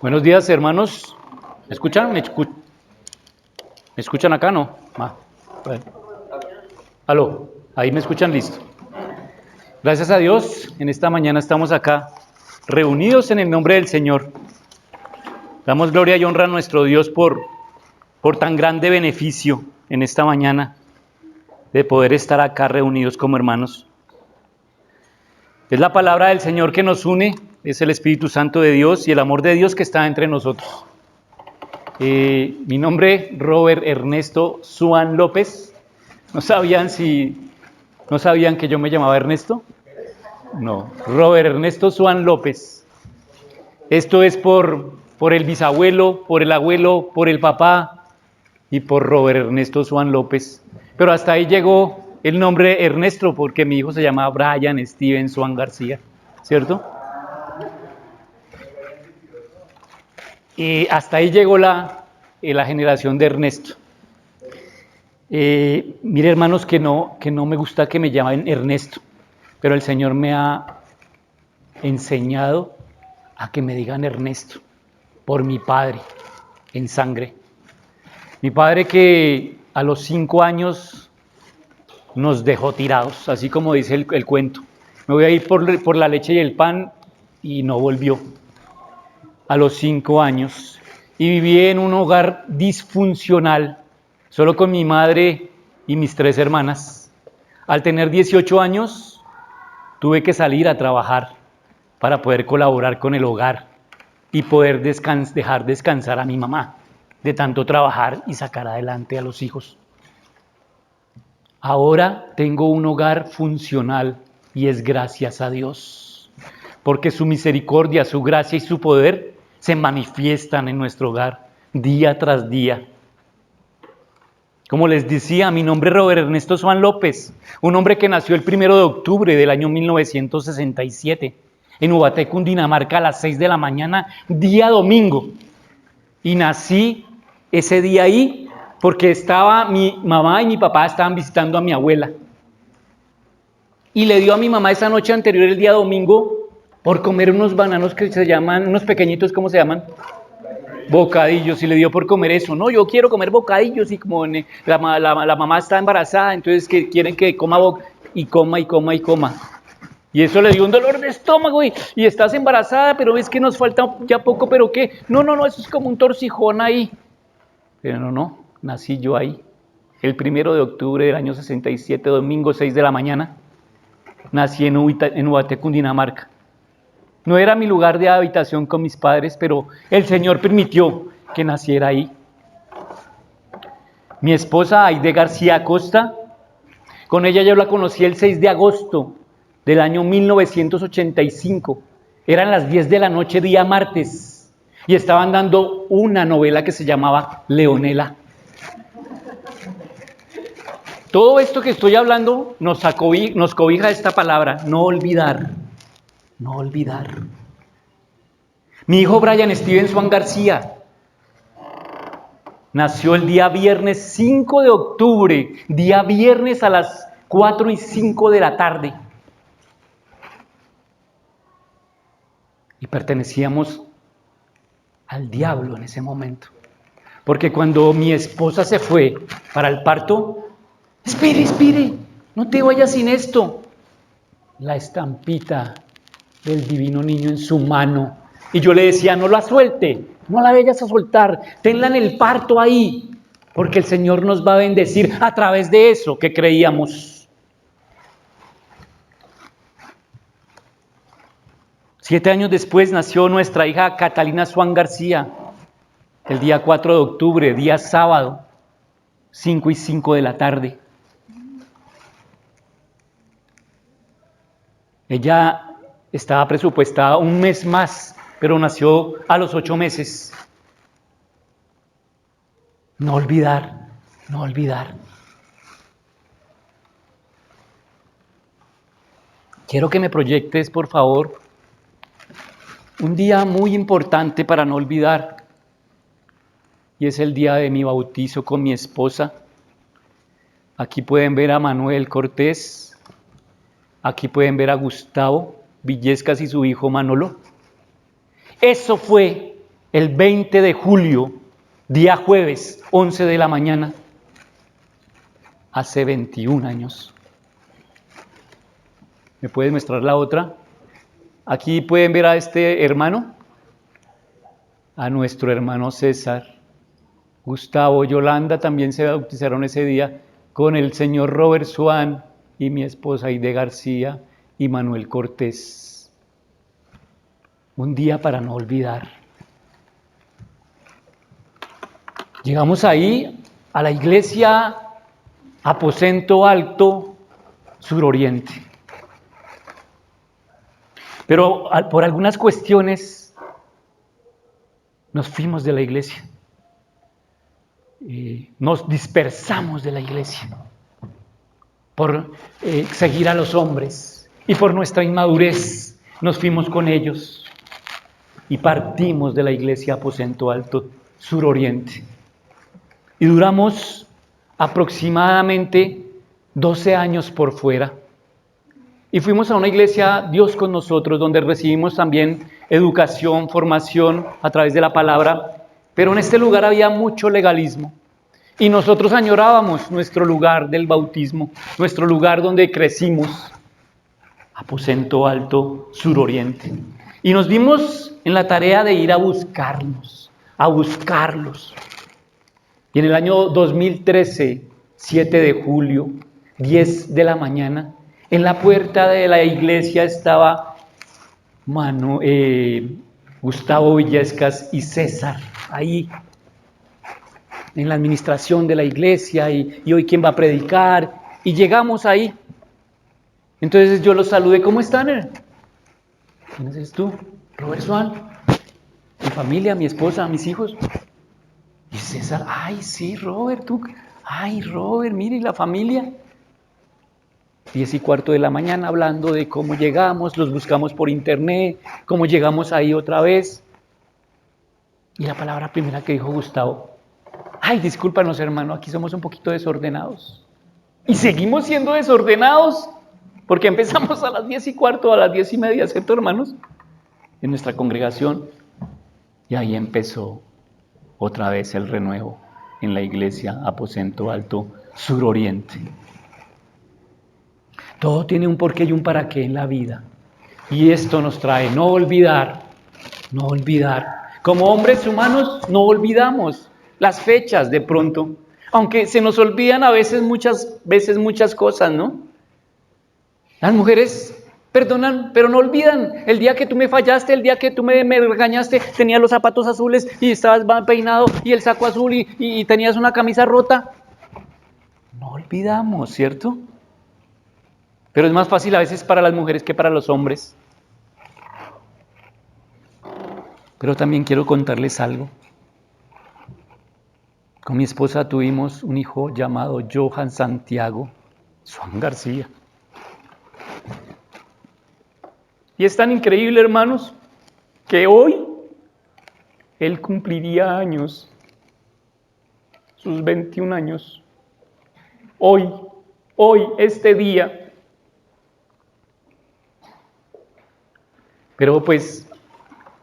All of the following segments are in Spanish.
Buenos días, hermanos. ¿Me escuchan? ¿Me escuchan acá? No. Bueno. Aló, ahí me escuchan, listo. Gracias a Dios, en esta mañana estamos acá, reunidos en el nombre del Señor. Damos gloria y honra a nuestro Dios por tan grande beneficio en esta mañana de poder estar acá reunidos como hermanos. Es la palabra del Señor que nos une, es el Espíritu Santo de Dios y el amor de Dios que está entre nosotros. Mi nombre es Robert Ernesto Suan López. ¿No sabían que yo me llamaba Ernesto? No, Robert Ernesto Suan López. Esto es por el bisabuelo, por el abuelo, por el papá y por Robert Ernesto Suan López. Pero hasta ahí llegó el nombre Ernesto porque mi hijo se llama Brian Steven Suan García, ¿cierto? Y hasta ahí llegó la generación de Ernesto. Mire, hermanos, que no me gusta que me llamen Ernesto, pero el Señor me ha enseñado a que me digan Ernesto por mi padre en sangre. Mi padre que a los 5 años nos dejó tirados, así como dice el cuento. Me voy a ir por la leche y el pan y no volvió a los 5 años. Y viví en un hogar disfuncional, solo con mi madre y mis 3 hermanas. Al tener 18 años, tuve que salir a trabajar para poder colaborar con el hogar y poder dejar descansar a mi mamá de tanto trabajar y sacar adelante a los hijos. Ahora tengo un hogar funcional y es gracias a Dios, porque su misericordia, su gracia y su poder se manifiestan en nuestro hogar día tras día. Como les decía, mi nombre es Robert Ernesto Suan López, un hombre que nació el 1 de octubre del año 1967 en Ubaté, Cundinamarca, a las 6 de la mañana, día domingo. Y nací ese día ahí porque mi mamá y mi papá estaban visitando a mi abuela. Y le dio a mi mamá esa noche anterior, el día domingo, por comer unos bananos que se llaman, unos pequeñitos, ¿cómo se llaman? Bocadillos, y le dio por comer eso. No, yo quiero comer bocadillos, y como la mamá está embarazada, entonces que quieren que coma y coma. Y eso le dio un dolor de estómago, y estás embarazada, pero ves que nos falta ya poco, pero ¿qué? No, eso es como un torcijón ahí. Pero no, nací yo ahí. El 1 de octubre del año 67, domingo 6 de la mañana, nací en Ubaté, Cundinamarca. No era mi lugar de habitación con mis padres, pero el Señor permitió que naciera ahí. Mi esposa, Aide García Acosta, con ella yo la conocí el 6 de agosto del año 1985. Eran las 10 de la noche, día martes, y estaban dando una novela que se llamaba Leonela. Todo esto que estoy hablando nos cobija esta palabra, no olvidar. No olvidar. Mi hijo Brian Steven Suan García nació el día viernes 5 de octubre, día viernes a las 4:05 de la tarde. Y pertenecíamos al diablo en ese momento. Porque cuando mi esposa se fue para el parto, espere, no te vayas sin esto. La estampita del divino niño en su mano. Y yo le decía, no la suelte, no la vayas a soltar, tenla en el parto ahí, porque el Señor nos va a bendecir a través de eso que creíamos. 7 años después nació nuestra hija Catalina Suan García, el día 4 de octubre, día sábado, 5:05 de la tarde. Ella estaba presupuestada un mes más, pero nació a los 8 meses. No olvidar. Quiero que me proyectes, por favor, un día muy importante para no olvidar. Y es el día de mi bautizo con mi esposa. Aquí pueden ver a Manuel Cortés. Aquí pueden ver a Gustavo Villescas y su hijo Manolo. Eso fue el 20 de julio, día jueves, 11 de la mañana, hace 21 años. ¿Me puedes mostrar la otra? Aquí pueden ver a este hermano, a nuestro hermano César. Gustavo, Yolanda también se bautizaron ese día con el señor Robert Swan y mi esposa Aide García y Manuel Cortés. Un día para no olvidar. Llegamos ahí a la iglesia Aposento Alto Suroriente. Pero por algunas cuestiones nos fuimos de la iglesia. Nos dispersamos de la iglesia por seguir a los hombres y por nuestra inmadurez nos fuimos con ellos y partimos de la iglesia Aposento Alto Suroriente y duramos aproximadamente 12 años por fuera y fuimos a una iglesia Dios con nosotros donde recibimos también educación, formación a través de la palabra. Pero en este lugar había mucho legalismo y nosotros añorábamos nuestro lugar del bautismo, nuestro lugar donde crecimos, Aposento Alto Suroriente. Y nos dimos en la tarea de ir a buscarlos. Y en el año 2013, 7 de julio, 10 de la mañana, en la puerta de la iglesia estaba Gustavo Villescas y César, ahí en la administración de la iglesia y hoy quién va a predicar, y llegamos ahí. Entonces yo los saludé, ¿cómo están? ¿Quién eres tú? Robert Swan, mi familia, mi esposa, mis hijos. Y César, ay sí, Robert, tú, ay Robert, mire, la familia. 10:15 de la mañana hablando de cómo llegamos, los buscamos por internet, cómo llegamos ahí otra vez. Y la palabra primera que dijo Gustavo, ay, discúlpanos hermano, aquí somos un poquito desordenados. Y seguimos siendo desordenados, porque empezamos a las 10:15, a las 10:30, ¿cierto hermanos? En nuestra congregación. Y ahí empezó otra vez el renuevo en la iglesia Aposento Alto Suroriente. Todo tiene un porqué y un para qué en la vida. Y esto nos trae no olvidar. Como hombres humanos no olvidamos las fechas de pronto, aunque se nos olvidan a veces muchas cosas, ¿no? Las mujeres perdonan, pero no olvidan. El día que tú me fallaste, el día que tú me regañaste, tenías los zapatos azules y estabas mal peinado y el saco azul y tenías una camisa rota. No olvidamos, ¿cierto? Pero es más fácil a veces para las mujeres que para los hombres. Pero también quiero contarles algo. Con mi esposa tuvimos un hijo llamado Johan Santiago Swan García. Y es tan increíble, hermanos, que hoy él cumpliría años, sus 21 años. Hoy, este día. Pero pues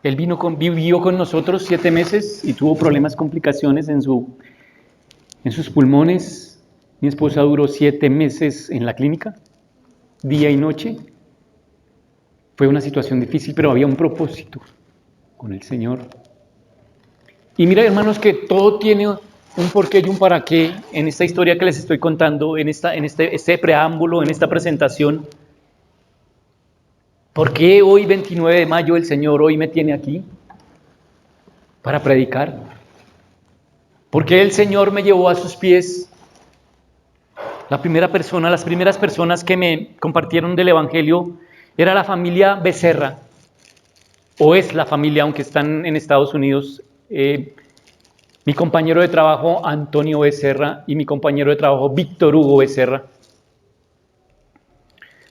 él vivió con nosotros 7 meses y tuvo problemas, complicaciones en sus pulmones. Mi esposa duró 7 meses en la clínica, día y noche. Fue una situación difícil, pero había un propósito con el Señor. Y mira, hermanos, que todo tiene un porqué y un para qué en esta historia que les estoy contando, en este preámbulo, en esta presentación. ¿Por qué hoy, 29 de mayo, el Señor hoy me tiene aquí para predicar? ¿Por qué el Señor me llevó a sus pies? Las primeras personas que me compartieron del Evangelio era la familia Becerra, o es la familia, aunque están en Estados Unidos, mi compañero de trabajo Antonio Becerra y mi compañero de trabajo Víctor Hugo Becerra.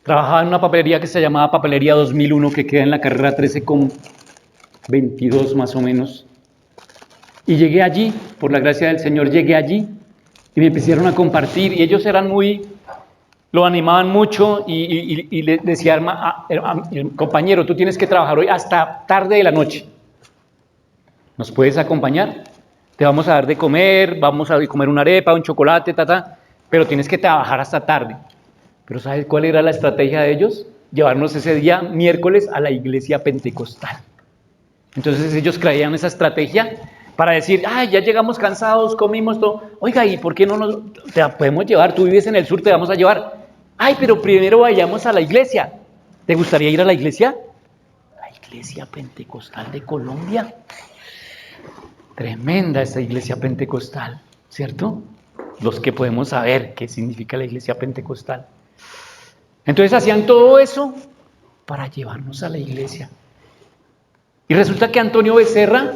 Trabajaba en una papelería que se llamaba Papelería 2001, que queda en la carrera 13,22 más o menos. Y llegué allí, por la gracia del Señor, y me empezaron a compartir, y ellos lo animaban mucho, y le decía compañero, tú tienes que trabajar hoy hasta tarde de la noche. ¿Nos puedes acompañar? Te vamos a dar de comer, vamos a comer una arepa, un chocolate, pero tienes que trabajar hasta tarde. Pero ¿sabes cuál era la estrategia de ellos? Llevarnos ese día miércoles a la iglesia pentecostal. Entonces ellos creían esa estrategia para decir, ya llegamos cansados, comimos todo. Oiga, ¿y por qué no te la podemos llevar? Tú vives en el sur, te vamos a llevar. Pero primero vayamos a la iglesia. ¿Te gustaría ir a la iglesia? La iglesia pentecostal de Colombia. Tremenda esta iglesia pentecostal, ¿cierto? Los que podemos saber qué significa la iglesia pentecostal. Entonces hacían todo eso para llevarnos a la iglesia. Y resulta que Antonio Becerra,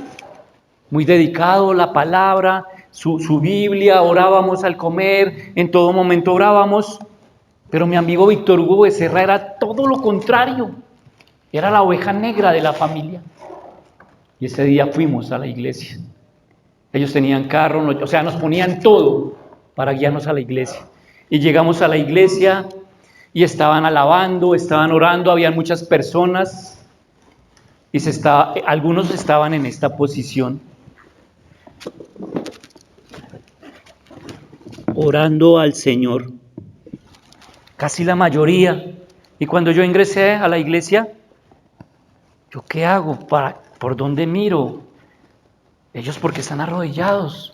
muy dedicado a la palabra, su Biblia, orábamos al comer, en todo momento orábamos, pero mi amigo Víctor Hugo Becerra era todo lo contrario, era la oveja negra de la familia. Y ese día fuimos a la iglesia. Ellos tenían carro, nos ponían todo para guiarnos a la iglesia. Y llegamos a la iglesia y estaban alabando, estaban orando, había muchas personas. Y algunos estaban en esta posición, orando al Señor, casi la mayoría. Y cuando yo ingresé a la iglesia, ¿yo qué hago? ¿Por dónde miro? Ellos porque están arrodillados,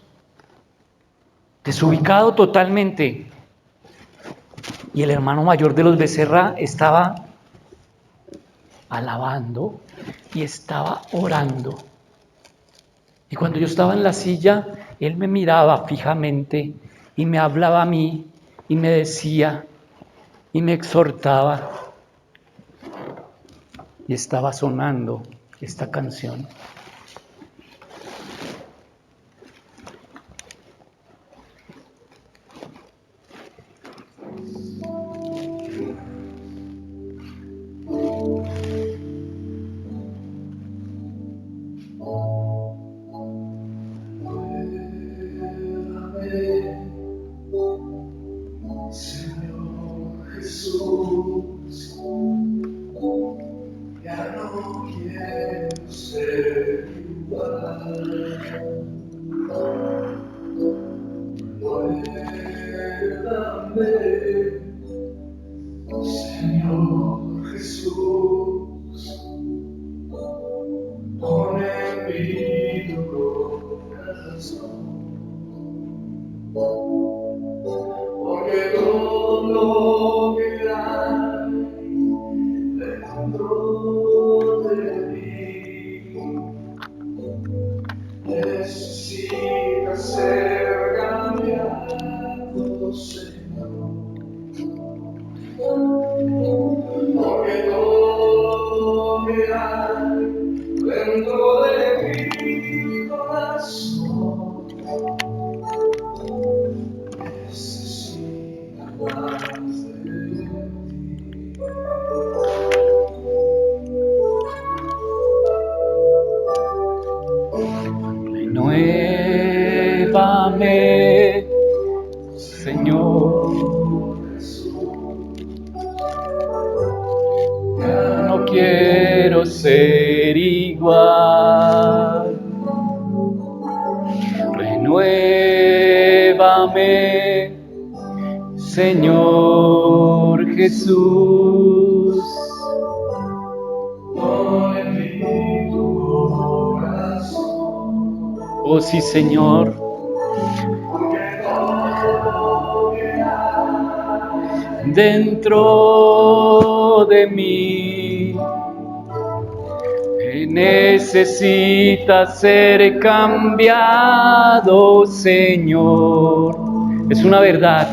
desubicado totalmente. Y el hermano mayor de los Becerra estaba alabando y estaba orando. Y cuando yo estaba en la silla, él me miraba fijamente y me hablaba a mí y me decía y me exhortaba. Y estaba sonando esta canción. Señor Jesús, pon en mí tu corazón, porque todo lo que hay dentro de mí necesita ser cambiado, Señor. Porque todo que hay dentro de mi corazón necesita más de ti. Renuévame, Señor. No quiero ser igual. Renuévame, Señor Jesús. Pon en mí tu corazón, Oh sí, Señor. porque todo que hay Dentro de mí necesita ser cambiado, Señor. Es una verdad.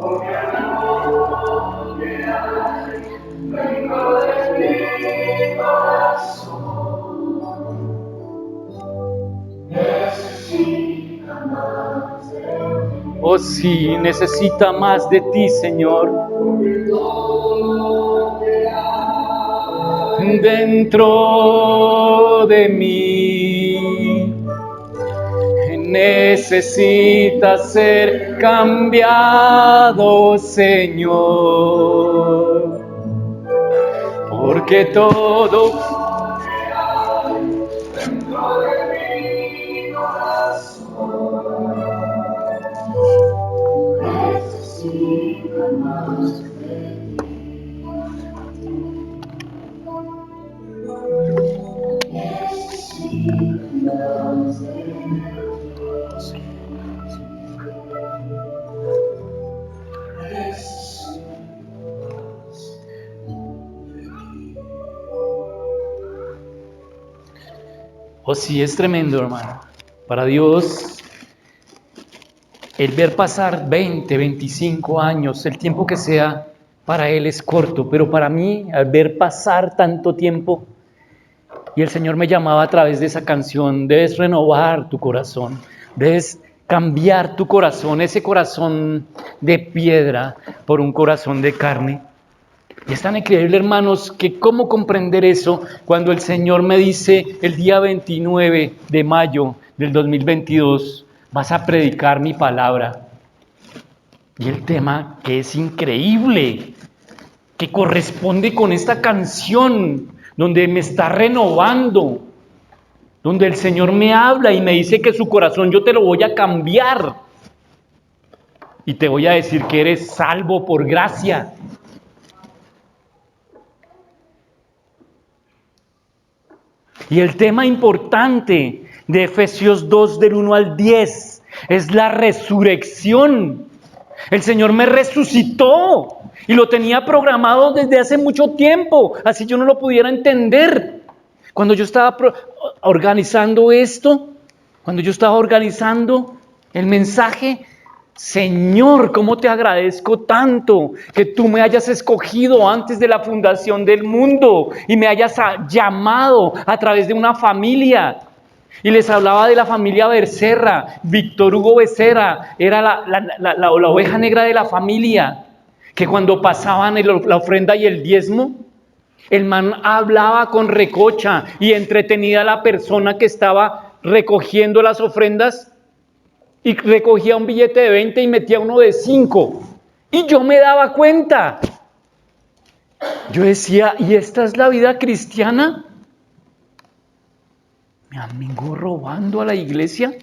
porque todo que hay dentro de mi corazón necesita más de ti. Oh sí, necesita más de ti, Señor. Porque todo que hay Dentro de mí necesita ser cambiado, Señor. Porque todo dentro de Oh, sí, es tremendo, hermano. Para Dios, el ver pasar 20, 25 años, el tiempo que sea, para Él es corto, pero para mí, al ver pasar tanto tiempo, y el Señor me llamaba a través de esa canción, debes renovar tu corazón, debes cambiar tu corazón, ese corazón de piedra por un corazón de carne. Y es tan increíble, hermanos, que cómo comprender eso cuando el Señor me dice el día 29 de mayo del 2022, vas a predicar mi palabra. Y el tema que es increíble, que corresponde con esta canción, donde me está renovando, donde el Señor me habla y me dice que su corazón yo te lo voy a cambiar. Y te voy a decir que eres salvo por gracia. Y el tema importante de Efesios 2 del 1 al 10 es la resurrección. El Señor me resucitó y lo tenía programado desde hace mucho tiempo, así yo no lo pudiera entender. Cuando yo estaba organizando esto, cuando yo estaba organizando el mensaje, Señor, ¿cómo te agradezco tanto que tú me hayas escogido antes de la fundación del mundo y me hayas llamado a través de una familia? Y les hablaba de la familia Becerra. Víctor Hugo Becerra era la oveja negra de la familia, que cuando pasaban la ofrenda y el diezmo, el man hablaba con recocha y entretenida a la persona que estaba recogiendo las ofrendas, y recogía un billete de 20 y metía uno de 5. Y yo me daba cuenta. Yo decía, ¿y esta es la vida cristiana? ¿Me amigo robando a la iglesia?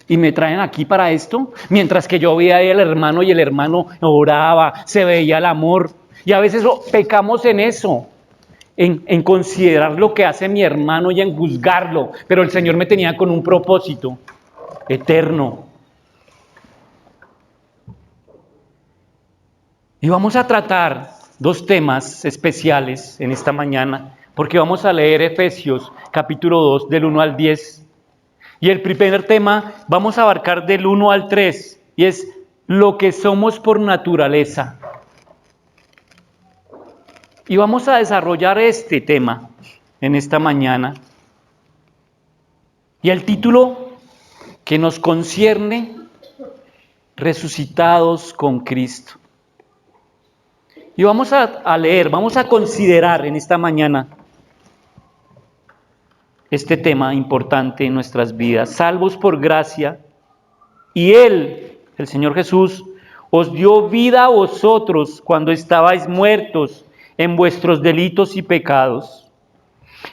¿Y me traen aquí para esto? Mientras que yo veía al hermano y el hermano oraba, se veía el amor. Y a veces pecamos en eso, en considerar lo que hace mi hermano y en juzgarlo. Pero el Señor me tenía con un propósito eterno. Y vamos a tratar dos temas especiales en esta mañana, porque vamos a leer Efesios capítulo 2 del 1 al 10. Y el primer tema vamos a abarcar del 1 al 3, y es lo que somos por naturaleza. Y vamos a desarrollar este tema en esta mañana. Y el título que nos concierne, resucitados con Cristo. Y vamos a leer, vamos a considerar en esta mañana este tema importante en nuestras vidas. Salvos por gracia, y Él, el Señor Jesús, os dio vida a vosotros cuando estabais muertos en vuestros delitos y pecados,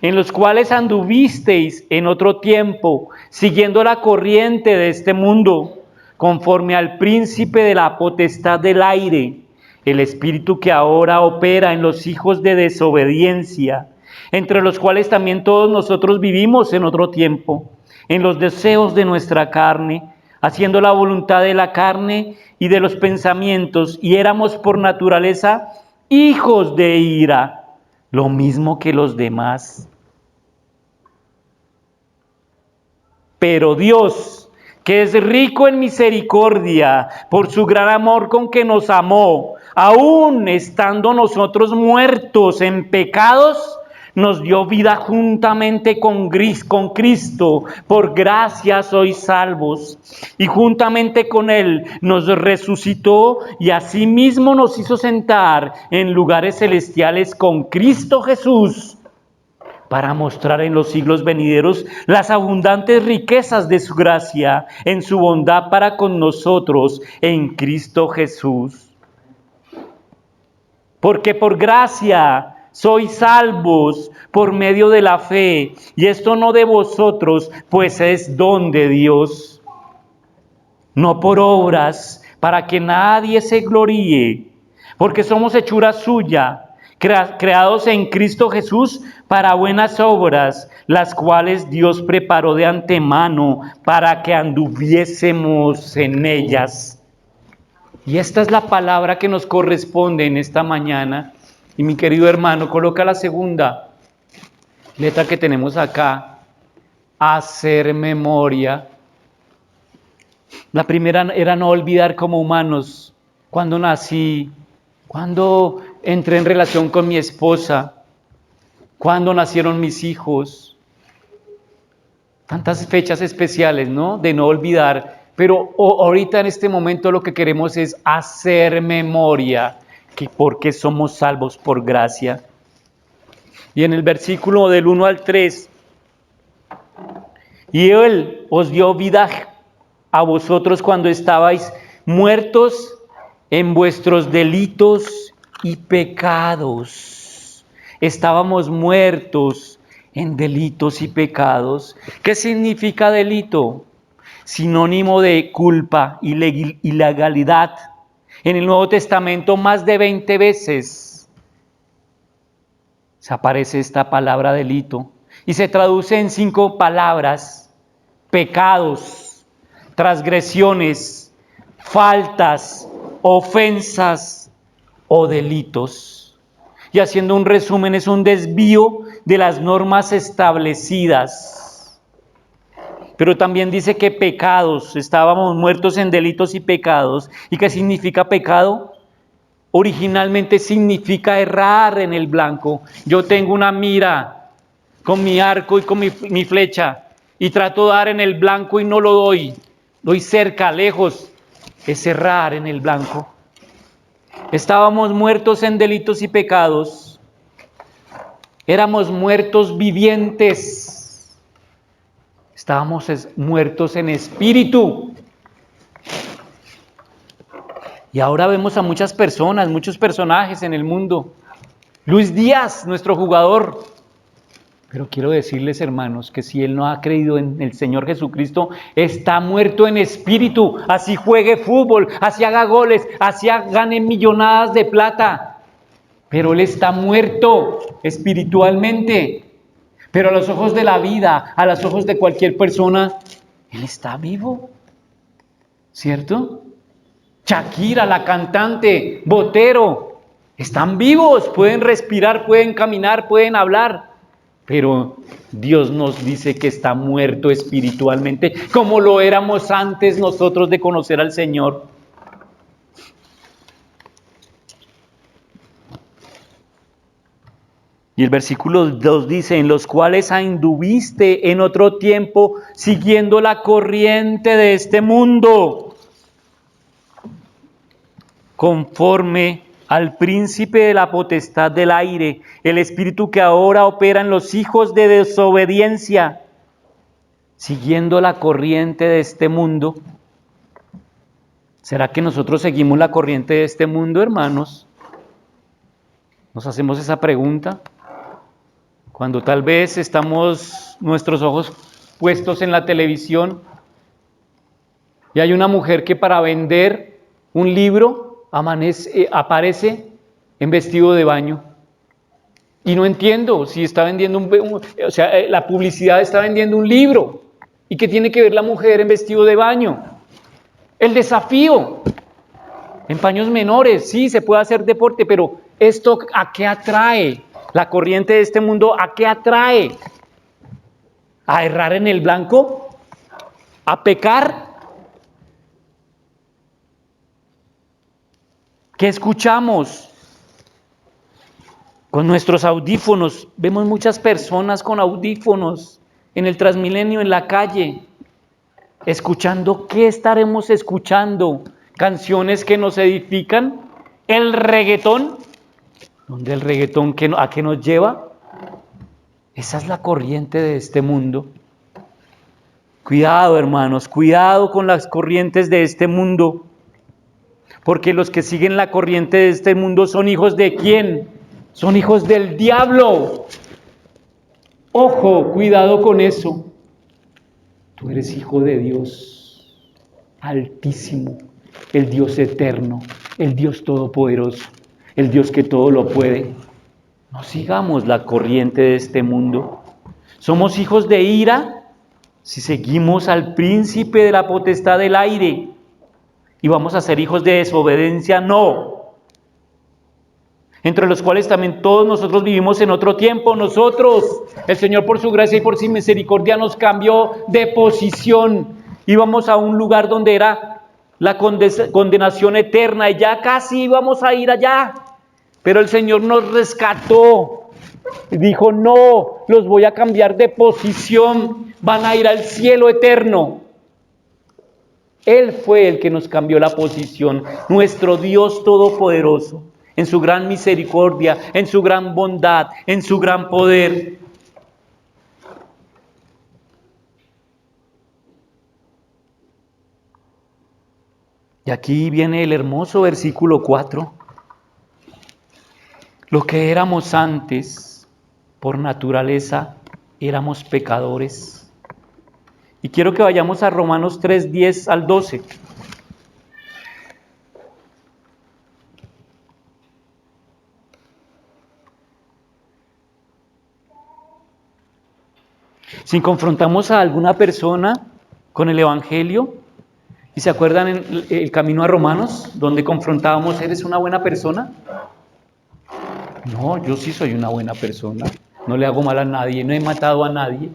en los cuales anduvisteis en otro tiempo, siguiendo la corriente de este mundo, conforme al príncipe de la potestad del aire, el espíritu que ahora opera en los hijos de desobediencia, entre los cuales también todos nosotros vivimos en otro tiempo, en los deseos de nuestra carne, haciendo la voluntad de la carne y de los pensamientos, y éramos por naturaleza hijos de ira, lo mismo que los demás. Pero Dios, que es rico en misericordia, por su gran amor con que nos amó, aún estando nosotros muertos en pecados, nos dio vida juntamente con Cristo. Por gracia sois salvos. Y juntamente con Él nos resucitó y asimismo nos hizo sentar en lugares celestiales con Cristo Jesús, para mostrar en los siglos venideros las abundantes riquezas de su gracia en su bondad para con nosotros en Cristo Jesús. Porque por gracia sois salvos por medio de la fe, y esto no de vosotros, pues es don de Dios, no por obras, para que nadie se gloríe, porque somos hechura suya, creados en Cristo Jesús para buenas obras, las cuales Dios preparó de antemano para que anduviésemos en ellas. Y esta es la palabra que nos corresponde en esta mañana. Y mi querido hermano, coloca la segunda letra que tenemos acá. hacer memoria. La primera era no olvidar como humanos, cuando nací, cuando entré en relación con mi esposa, cuando nacieron mis hijos. Tantas fechas especiales, ¿no? De no olvidar. Pero ahorita en este momento lo que queremos es hacer memoria, que porque somos salvos por gracia. Y en el versículo del 1 al 3, y Él os dio vida a vosotros cuando estabais muertos en vuestros delitos y pecados. Estábamos muertos en delitos y pecados. ¿Qué significa delito? Sinónimo de culpa, ilegalidad. En el Nuevo Testamento más de 20 veces se aparece esta palabra delito y se traduce en 5 palabras: pecados, transgresiones, faltas, ofensas o delitos. Y haciendo un resumen, es un desvío de las normas establecidas. Pero también dice que pecados, estábamos muertos en delitos y pecados. ¿Y qué significa pecado? Originalmente significa errar en el blanco. Yo tengo una mira con mi arco y con mi flecha y trato de dar en el blanco y no lo doy. Doy cerca, lejos. Es errar en el blanco. Estábamos muertos en delitos y pecados. Éramos muertos vivientes. Estábamos muertos en espíritu. Y ahora vemos a muchas personas, muchos personajes en el mundo. Luis Díaz, nuestro jugador. Pero quiero decirles, hermanos, que si él no ha creído en el Señor Jesucristo, está muerto en espíritu. Así juegue fútbol, así haga goles, así gane millonadas de plata. Pero él está muerto espiritualmente. Pero a los ojos de la vida, a los ojos de cualquier persona, él está vivo. ¿Cierto? Shakira, la cantante, Botero, están vivos, pueden respirar, pueden caminar, pueden hablar. Pero Dios nos dice que está muerto espiritualmente, como lo éramos antes nosotros de conocer al Señor. Y el versículo 2 dice: en los cuales anduviste en otro tiempo siguiendo la corriente de este mundo, conforme al príncipe de la potestad del aire, el espíritu que ahora opera en los hijos de desobediencia, siguiendo la corriente de este mundo. ¿Será que nosotros seguimos la corriente de este mundo, hermanos? ¿Nos hacemos esa pregunta? Cuando tal vez estamos nuestros ojos puestos en la televisión y hay una mujer que para vender un libro aparece en vestido de baño. Y no entiendo si está vendiendo la publicidad está vendiendo un libro. ¿Y qué tiene que ver la mujer en vestido de baño? El desafío. En paños menores, sí, se puede hacer deporte, pero ¿esto a qué atrae? La corriente de este mundo, ¿a qué atrae? ¿A errar en el blanco? ¿A pecar? ¿Qué escuchamos? Con nuestros audífonos. Vemos muchas personas con audífonos en el Transmilenio, en la calle, escuchando. ¿Qué estaremos escuchando? ¿Canciones que nos edifican? ¿El reggaetón? ¿Dónde el reggaetón a qué nos lleva? Esa es la corriente de este mundo. Cuidado, hermanos, cuidado con las corrientes de este mundo. Porque los que siguen la corriente de este mundo son hijos ¿de quién? Son hijos del diablo. Ojo, cuidado con eso. Tú eres hijo de Dios Altísimo, el Dios eterno, el Dios todopoderoso, el Dios que todo lo puede. No sigamos la corriente de este mundo. Somos hijos de ira si seguimos al príncipe de la potestad del aire. ¿Y vamos a ser hijos de desobediencia? No. entre los cuales también todos nosotros vivimos en otro tiempo. Nosotros, el Señor por su gracia y por su misericordia nos cambió de posición. Íbamos a un lugar donde era la condenación eterna y ya casi íbamos a ir allá. Pero el Señor nos rescató. Dijo, no, los voy a cambiar de posición. Van a ir al cielo eterno. Él fue el que nos cambió la posición. Nuestro Dios Todopoderoso, en su gran misericordia, en su gran bondad, en su gran poder. Y aquí viene el hermoso versículo 4. Lo que éramos antes, por naturaleza, éramos pecadores. Y quiero que vayamos a Romanos 3, 10 al 12. Si confrontamos a alguna persona con el Evangelio, ¿y se acuerdan en el camino a Romanos, donde confrontábamos, ¿eres una buena persona? No, yo sí soy una buena persona, no le hago mal a nadie, no he matado a nadie.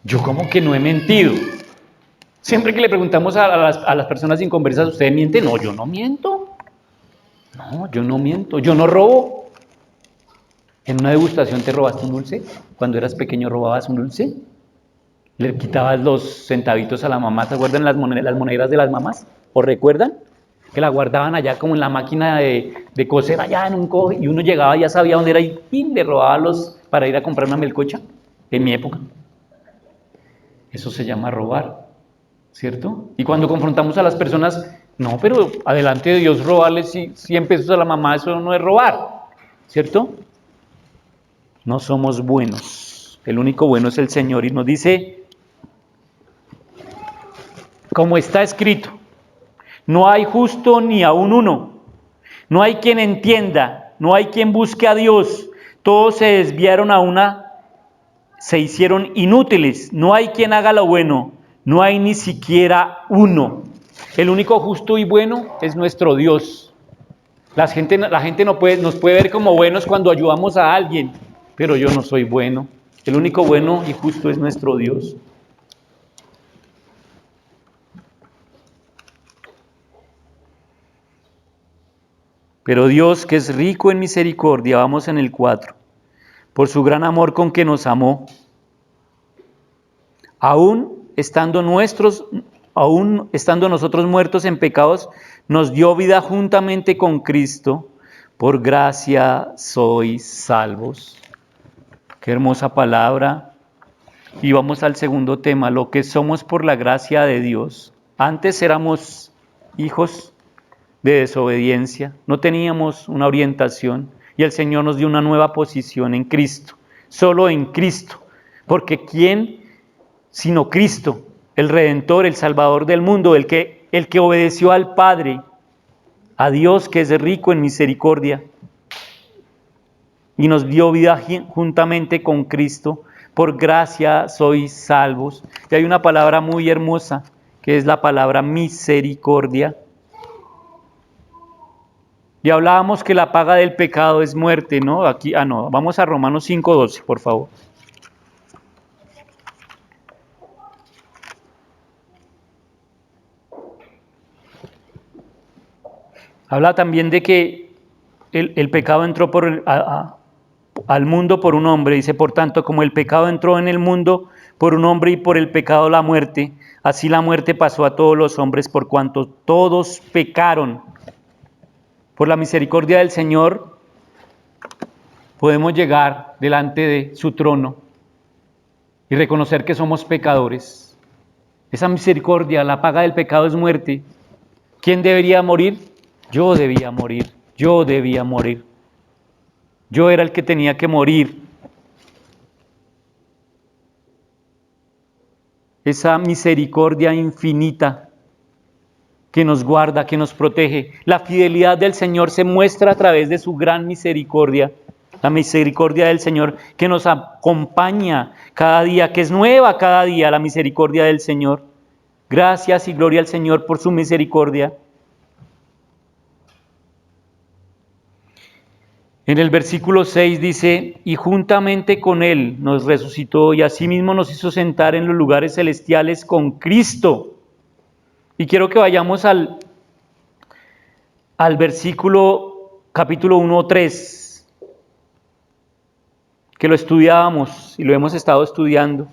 Yo como que no he mentido. Siempre que le preguntamos a las personas inconversas, ¿usted miente? No, yo no miento. No, yo no miento, yo no robo. ¿En una degustación te robaste un dulce? Cuando eras pequeño, ¿robabas un dulce? ¿Le quitabas los centavitos a la mamá? ¿Se acuerdan las monedas de las mamás? ¿O recuerdan? Que la guardaban allá como en la máquina de coser allá en un coge, y uno llegaba, ya sabía dónde era y ¡pim!, le robaba los para ir a comprar una melcocha, en mi época. Eso se llama robar, ¿cierto? Y cuando confrontamos a las personas, no, pero adelante de Dios robarle 100 pesos a la mamá, eso no es robar, ¿cierto? No somos buenos, el único bueno es el Señor, y nos dice, como está escrito, no hay justo ni aun uno, no hay quien entienda, no hay quien busque a Dios, todos se desviaron se hicieron inútiles, no hay quien haga lo bueno, no hay ni siquiera uno. El único justo y bueno es nuestro Dios. La gente nos puede ver como buenos cuando ayudamos a alguien, pero yo no soy bueno. El único bueno y justo es nuestro Dios. Pero Dios, que es rico en misericordia, vamos en el 4, por su gran amor con que nos amó, aún estando nosotros muertos en pecados, nos dio vida juntamente con Cristo, por gracia sois salvos. Qué hermosa palabra. Y vamos al segundo tema, lo que somos por la gracia de Dios. Antes éramos hijos de desobediencia, no teníamos una orientación y el Señor nos dio una nueva posición en Cristo, solo en Cristo, porque ¿quién sino Cristo, el Redentor, el Salvador del mundo, el que obedeció al Padre, a Dios que es rico en misericordia y nos dio vida juntamente con Cristo, por gracia sois salvos? Y hay una palabra muy hermosa que es la palabra misericordia. Y hablábamos que la paga del pecado es muerte, ¿no? Vamos a Romanos 5:12, por favor. Habla también de que el pecado entró al mundo por un hombre. Dice, por tanto, como el pecado entró en el mundo por un hombre y por el pecado la muerte, así la muerte pasó a todos los hombres por cuanto todos pecaron. Por la misericordia del Señor podemos llegar delante de su trono y reconocer que somos pecadores. Esa misericordia, la paga del pecado es muerte. ¿Quién debería morir? Yo debía morir. Yo debía morir. Yo era el que tenía que morir. Esa misericordia infinita que nos guarda, que nos protege. La fidelidad del Señor se muestra a través de su gran misericordia. La misericordia del Señor que nos acompaña cada día, que es nueva cada día la misericordia del Señor. Gracias y gloria al Señor por su misericordia. En el versículo 6 dice, y juntamente con Él nos resucitó y asimismo nos hizo sentar en los lugares celestiales con Cristo. Y quiero que vayamos al versículo capítulo 1:3, que lo estudiábamos y lo hemos estado estudiando.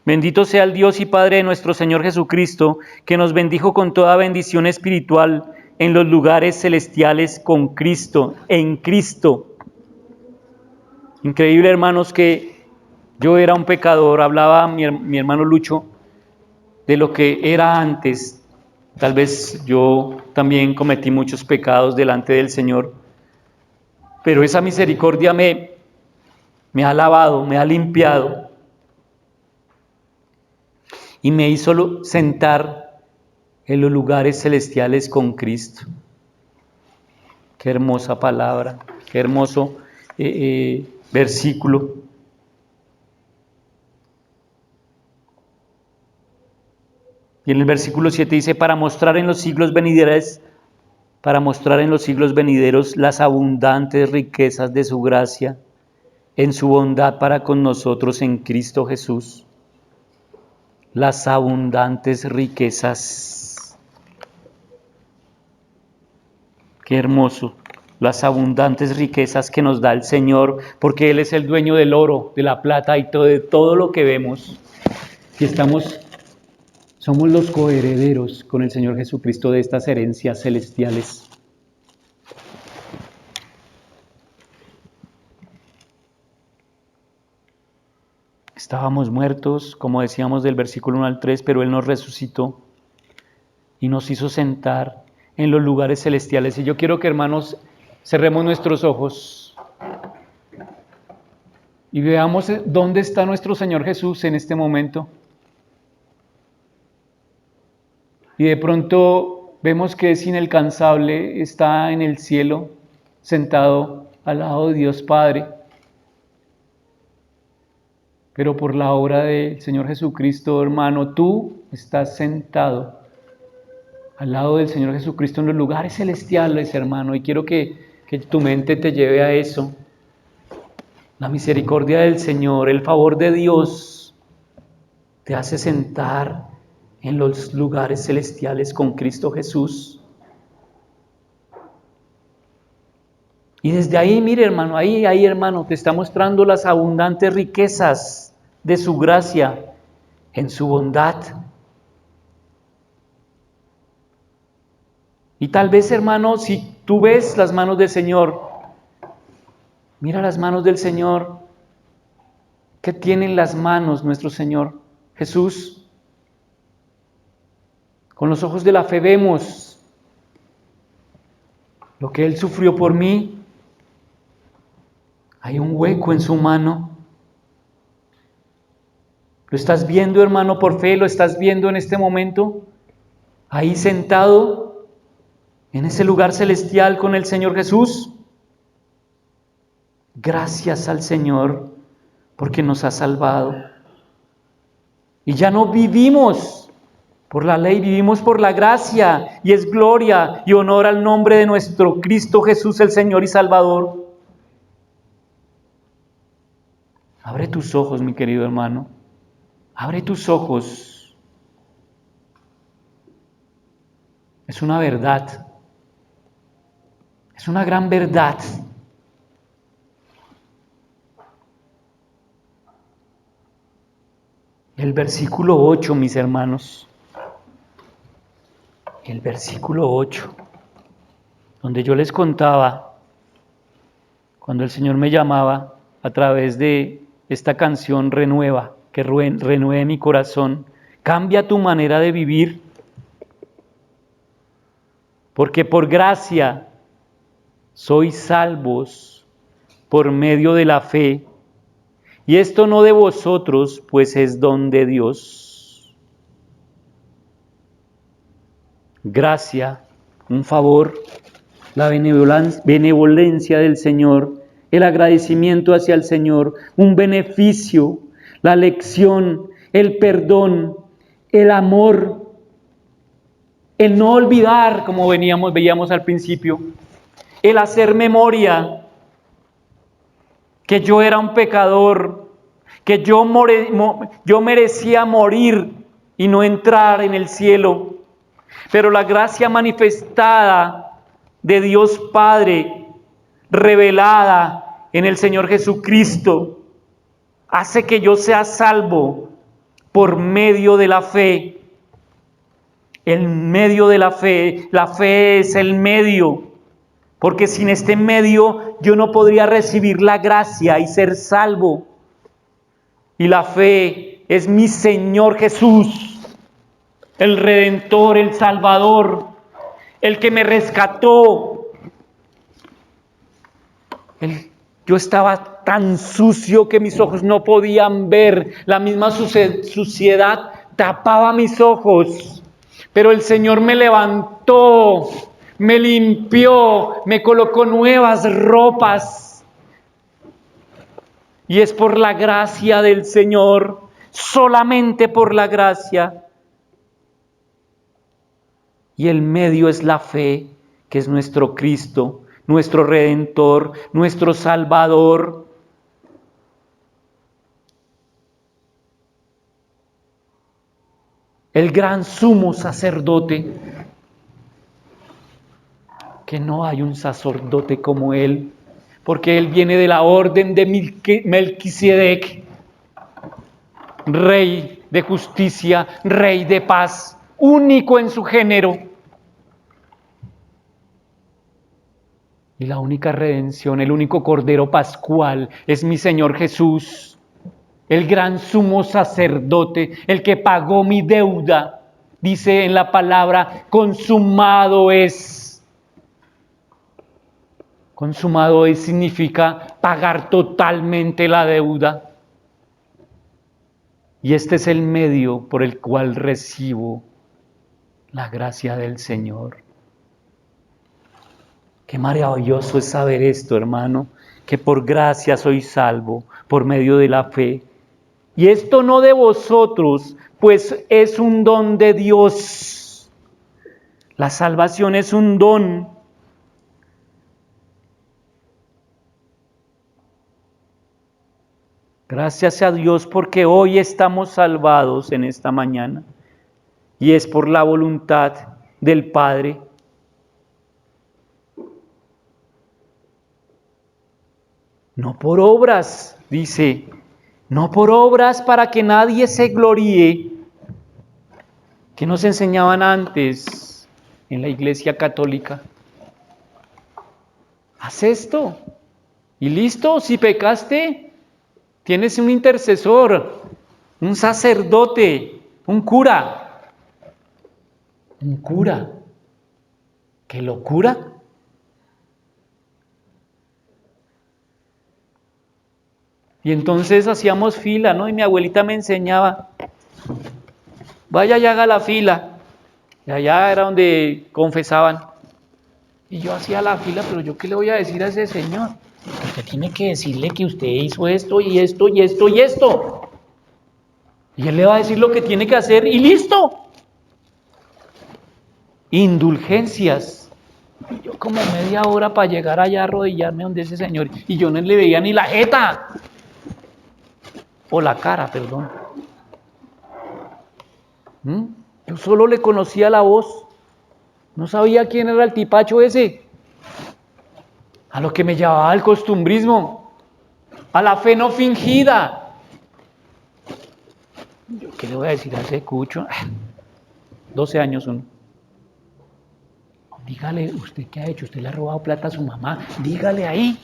Bendito sea el Dios y Padre de nuestro Señor Jesucristo, que nos bendijo con toda bendición espiritual en los lugares celestiales con Cristo, en Cristo. Increíble, hermanos, que yo era un pecador. Hablaba mi hermano Lucho de lo que era antes. Tal vez yo también cometí muchos pecados delante del Señor, pero esa misericordia me ha lavado, me ha limpiado y me hizo sentar en los lugares celestiales con Cristo. Qué hermosa palabra, qué hermoso versículo. Y en el versículo 7 dice, para mostrar en los siglos venideros las abundantes riquezas de su gracia, en su bondad para con nosotros en Cristo Jesús. Las abundantes riquezas. Qué hermoso. Las abundantes riquezas que nos da el Señor, porque Él es el dueño del oro, de la plata y de todo lo que vemos. Y somos los coherederos con el Señor Jesucristo de estas herencias celestiales. Estábamos muertos, como decíamos del versículo 1 al 3, pero Él nos resucitó y nos hizo sentar en los lugares celestiales. Y yo quiero que, hermanos, cerremos nuestros ojos y veamos dónde está nuestro Señor Jesús en este momento. Y de pronto vemos que es inalcanzable, está en el cielo, sentado al lado de Dios Padre. Pero por la obra del Señor Jesucristo, hermano, tú estás sentado al lado del Señor Jesucristo en los lugares celestiales, hermano. Y quiero que tu mente te lleve a eso. La misericordia del Señor, el favor de Dios, te hace sentar en los lugares celestiales con Cristo Jesús. Y desde ahí, mire, hermano, ahí, hermano, te está mostrando las abundantes riquezas de su gracia en su bondad. Y tal vez, hermano, si tú ves las manos del Señor, mira las manos del Señor. ¿Qué tienen las manos nuestro Señor Jesús? Con los ojos de la fe vemos lo que Él sufrió por mí. Hay un hueco en su mano. ¿Lo estás viendo, hermano, por fe? ¿Lo estás viendo en este momento? Ahí sentado en ese lugar celestial con el Señor Jesús. Gracias al Señor porque nos ha salvado. Y ya no vivimos por la ley, vivimos por la gracia, y es gloria y honor al nombre de nuestro Cristo Jesús, el Señor y Salvador. Abre tus ojos, mi querido hermano. Abre tus ojos. Es una verdad. Es una gran verdad. El versículo 8, mis hermanos. El versículo 8, donde yo les contaba, cuando el Señor me llamaba a través de esta canción Renueva, que renueve mi corazón, cambia tu manera de vivir, porque por gracia sois salvos por medio de la fe, y esto no de vosotros, pues es don de Dios. Gracia, un favor, la benevolencia del Señor, el agradecimiento hacia el Señor, un beneficio, la lección, el perdón, el amor, el no olvidar, como veíamos al principio, el hacer memoria que yo era un pecador, que yo merecía morir y no entrar en el cielo. Pero la gracia manifestada de Dios Padre, revelada en el Señor Jesucristo, hace que yo sea salvo por medio de la fe. En medio de la fe es el medio, porque sin este medio yo no podría recibir la gracia y ser salvo. Y la fe es mi Señor Jesús, el Redentor, el Salvador, el que me rescató. Yo estaba tan sucio que mis ojos no podían ver, la misma suciedad tapaba mis ojos, pero el Señor me levantó, me limpió, me colocó nuevas ropas. Y es por la gracia del Señor, solamente por la gracia. Y el medio es la fe, que es nuestro Cristo, nuestro Redentor, nuestro Salvador. El gran sumo sacerdote, que no hay un sacerdote como Él, porque Él viene de la orden de Melquisedec, Rey de justicia, Rey de paz, único en su género. Y la única redención, el único Cordero Pascual es mi Señor Jesús, el gran sumo sacerdote, el que pagó mi deuda. Dice en la palabra, consumado es. Consumado es significa pagar totalmente la deuda. Y este es el medio por el cual recibo la gracia del Señor. Qué maravilloso es saber esto, hermano, que por gracia soy salvo, por medio de la fe. Y esto no de vosotros, pues es un don de Dios. La salvación es un don. Gracias a Dios porque hoy estamos salvados en esta mañana. Y es por la voluntad del Padre. No por obras, dice, no por obras para que nadie se gloríe, que nos enseñaban antes en la Iglesia Católica. Haz esto y listo, si pecaste, tienes un intercesor, un sacerdote, un cura. Un cura que lo cura. Y entonces hacíamos fila, ¿no? Y mi abuelita me enseñaba, vaya y haga la fila. Y allá era donde confesaban. Y yo hacía la fila, pero ¿yo qué le voy a decir a ese señor? Usted tiene que decirle que usted hizo esto y esto y esto y esto. Y él le va a decir lo que tiene que hacer y listo. Indulgencias. Y yo como media hora para llegar allá a arrodillarme donde ese señor. Y yo no le veía ni la jeta. O la cara, perdón. Yo solo le conocía la voz. No sabía quién era el tipacho ese. A lo que me llevaba el costumbrismo. A la fe no fingida. ¿Yo qué le voy a decir a ese cucho? 12 años uno. Dígale, ¿usted qué ha hecho? ¿Usted le ha robado plata a su mamá? Dígale ahí.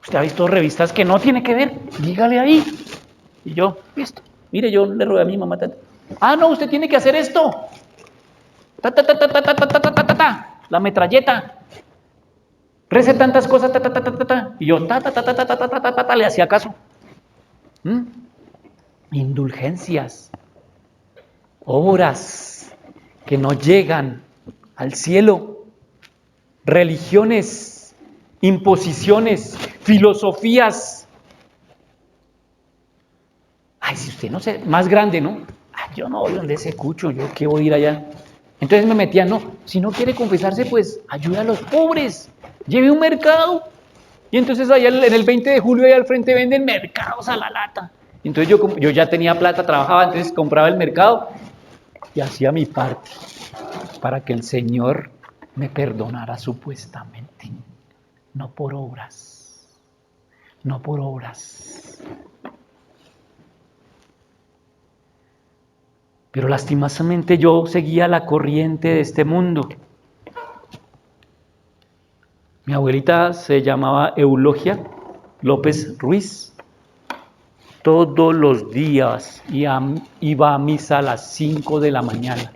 ¿Usted ha visto revistas que no tiene que ver? Dígale ahí. Y yo, listo. Mire, yo le robé a mi mamá. Ah, no, usted tiene que hacer esto. Ta, ta, ta, ta, ta, ta, ta, ta, ta, ta, ta. La metralleta. Rece tantas cosas, ta, ta, ta, ta, ta, ta. Y yo, ta, ta, ta, ta, ta, ta, ta, ta, ta, ta, le hacía caso. Indulgencias. Obras que no llegan al cielo. Religiones. Imposiciones, filosofías. Ay, si usted no sé, más grande, ¿no? Ay, yo no voy donde ese cucho, yo qué voy a ir allá. Entonces me metía, no, si no quiere confesarse, pues ayuda a los pobres, lleve un mercado. Y entonces allá en el 20 de julio, allá al frente venden mercados a la lata. Entonces yo ya tenía plata, trabajaba, entonces compraba el mercado y hacía mi parte para que el Señor me perdonara supuestamente. No por obras, no por obras. Pero lastimosamente yo seguía la corriente de este mundo. Mi abuelita se llamaba Eulogia López Ruiz. Todos los días iba a misa a las 5 de la mañana.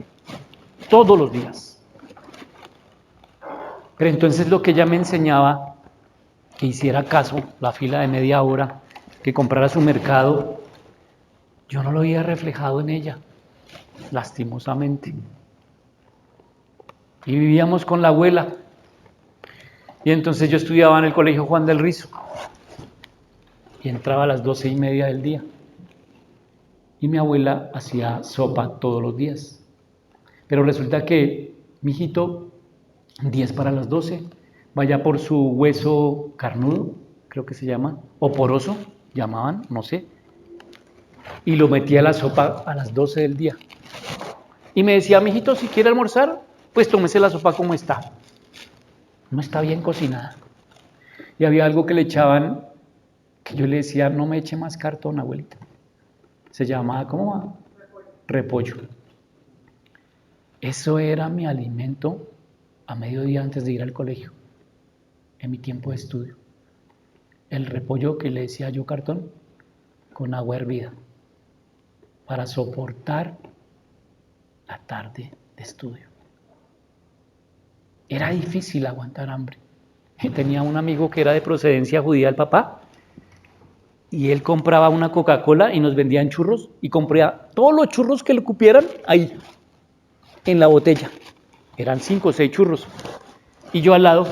Todos los días. Pero entonces lo que ella me enseñaba, que hiciera caso, la fila de media hora, que comprara su mercado, yo no lo había reflejado en ella, lastimosamente. Y vivíamos con la abuela. Y entonces yo estudiaba en el colegio Juan del Rizo. Y entraba a las 12:30 del día. Y mi abuela hacía sopa todos los días. Pero resulta que, mijito, 10 para las 12, vaya por su hueso carnudo, creo que se llama, o poroso, llamaban, no sé, y lo metía a la sopa a las 12 del día. Y me decía, mijito, si quiere almorzar, pues tómese la sopa como está. No está bien cocinada. Y había algo que le echaban, que yo le decía, no me eche más cartón, abuelita. Se llamaba, ¿cómo va? Repollo. Eso era mi alimento a mediodía antes de ir al colegio, en mi tiempo de estudio. El repollo que le decía yo cartón, con agua hervida, para soportar la tarde de estudio. Era difícil aguantar hambre. Tenía un amigo que era de procedencia judía, el papá, y él compraba una Coca-Cola y nos vendían churros, y compraba todos los churros que le cupieran ahí, en la botella. Eran 5 o 6 churros. Y yo al lado,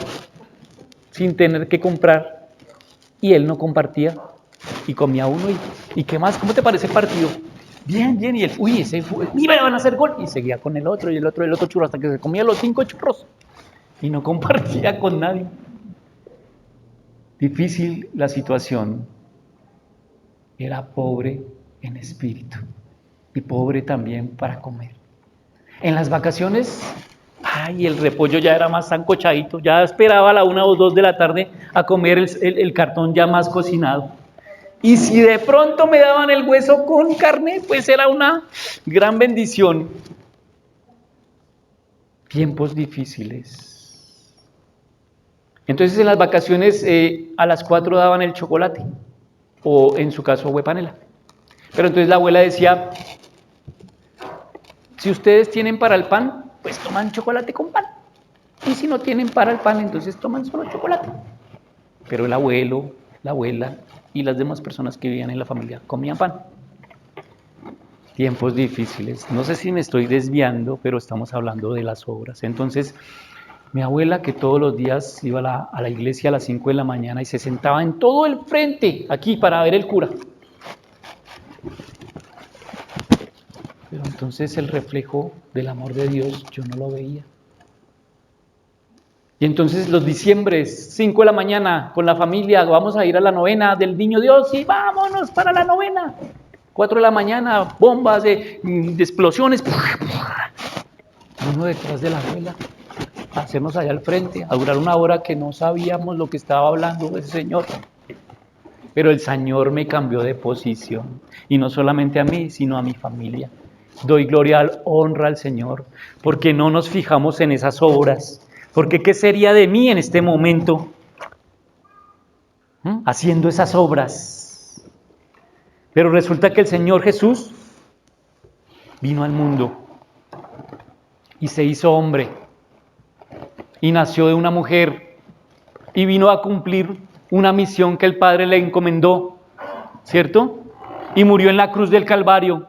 sin tener que comprar, y él no compartía, y comía uno, y ¿qué más? ¿Cómo te parece el partido? Bien, bien, y él, uy, ese fue, mira, van a hacer gol, y seguía con el otro churro, hasta que se comía los 5 churros, y no compartía con nadie. Difícil la situación. Era pobre en espíritu, y pobre también para comer. En las vacaciones, el repollo ya era más sancochadito, ya esperaba a la 1 o 2 de la tarde a comer el cartón ya más cocinado. Y si de pronto me daban el hueso con carne, pues era una gran bendición. Tiempos difíciles. Entonces en las vacaciones a las 4 daban el chocolate, o en su caso huepanela. Pero entonces la abuela decía, si ustedes tienen para el pan, pues toman chocolate con pan. Y si no tienen para el pan, entonces toman solo chocolate. Pero el abuelo, la abuela y las demás personas que vivían en la familia comían pan. Tiempos difíciles. No sé si me estoy desviando, pero estamos hablando de las obras. Entonces, mi abuela, que todos los días iba a la iglesia a las 5 de la mañana y se sentaba en todo el frente, aquí, para ver el cura. Pero entonces el reflejo del amor de Dios yo no lo veía. Y entonces los diciembres, 5 de la mañana, con la familia, vamos a ir a la novena del Niño Dios y vámonos para la novena. 4 de la mañana, bombas de explosiones. Uno detrás de la abuela, a hacernos allá al frente, a durar 1 hora que no sabíamos lo que estaba hablando ese señor. Pero el Señor me cambió de posición, y no solamente a mí, sino a mi familia. Doy gloria, honra al Señor, porque no nos fijamos en esas obras. Porque ¿qué sería de mí en este momento haciendo esas obras? Pero resulta que el Señor Jesús vino al mundo y se hizo hombre y nació de una mujer y vino a cumplir una misión que el Padre le encomendó, ¿cierto? Y murió en la cruz del Calvario